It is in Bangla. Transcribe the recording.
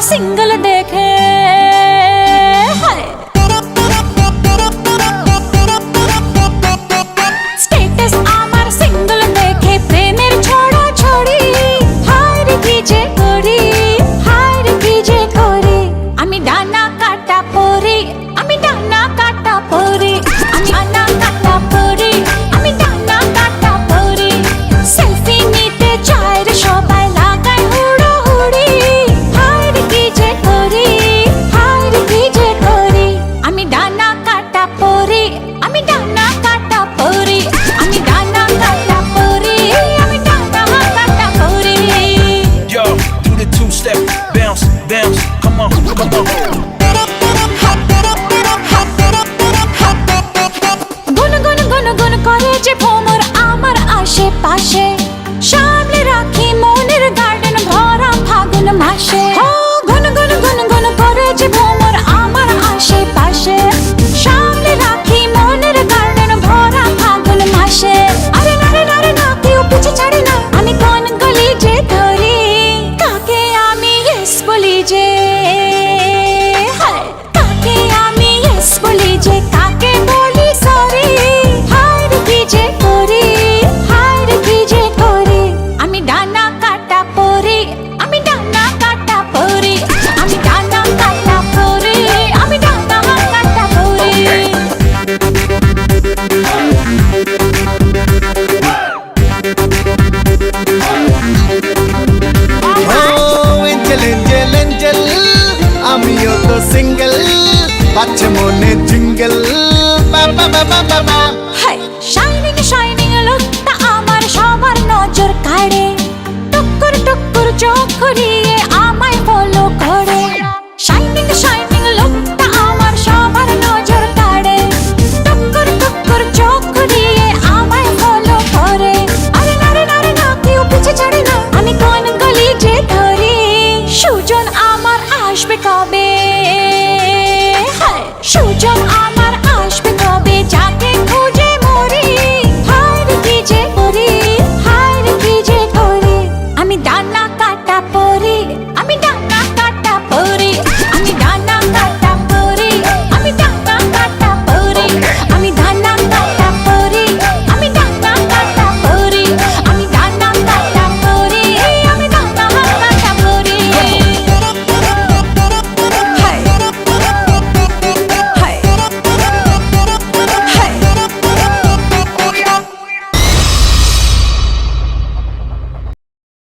সিঙ্গেল দেখে স্ট্যাটাস আমার সিঙ্গেল দেখে প্রেমের ছড়া ছড়ি হায় রে কি যে করি হায় রে কি যে করি আমি ডানা কাটা পরি আমি ডানা কাটা পরি আমি ডানা কাটা পরি আমি ডানা কাটা পরি সেলফি নিতে চায় রে সবাই লাগায় হুড়োহুড়ি হায় রে কি যে করি হায় রে কি যে করি আমি ডানা কাটা পরি আমি ডানা কাটা পরি আমি ডানা কাটা পরি আমি ডানা কাটা পরি Yo, do the two-step, bounce, bounce, come on, come on. গুন গুন গুন গুন করে যে ভ্রমর আমার আশেপাশে সামলে রাখি মনের গার্ডেন ভরা ফাগুন মাসে গুন গুন গুন গুন করে যে ভ্রমর আমার আশেপাশে সামলে রাখি মনের গার্ডেন ভরা ফাগুন মাসে আরে নারে নারে না কেউ পিছে ছাড়ে না আমি কোন গলি যে ধরি কাকে আমি ইয়েস বলি যে কাকে আমি ইয়েস বলি যে কাকে বলি সরি হায় রে কি যে করি হায় রে কি যে করি আমি ডানা কাটা পরি আমি ডানা কাটা পরি আমি ডানা কাটা পরি আমি ডানা কাটা পরি এঞ্জেল এঞ্জেল এঞ্জেল আমিও তো সিঙ্গেল বাচ্চা মনে জিঙ্গেল বাবা বাবা বাবা হাই শাইনিং শাইনিং লুকটা আমার সবার নজর কাড়ে টুকুর টুকুর চোখ ঘুরিয়ে আমায় ফলো করে শাইনিং শাইনিং লুকটা আমার সবার নজর কাড়ে টুকুর টুকুর চোখ ঘুরিয়ে আমায় ফলো করে আরে নারে নারে না কেউ পিছে ছাড়ে না আমি কোন গলি যে ধরি সুজন আমার আসবে কবে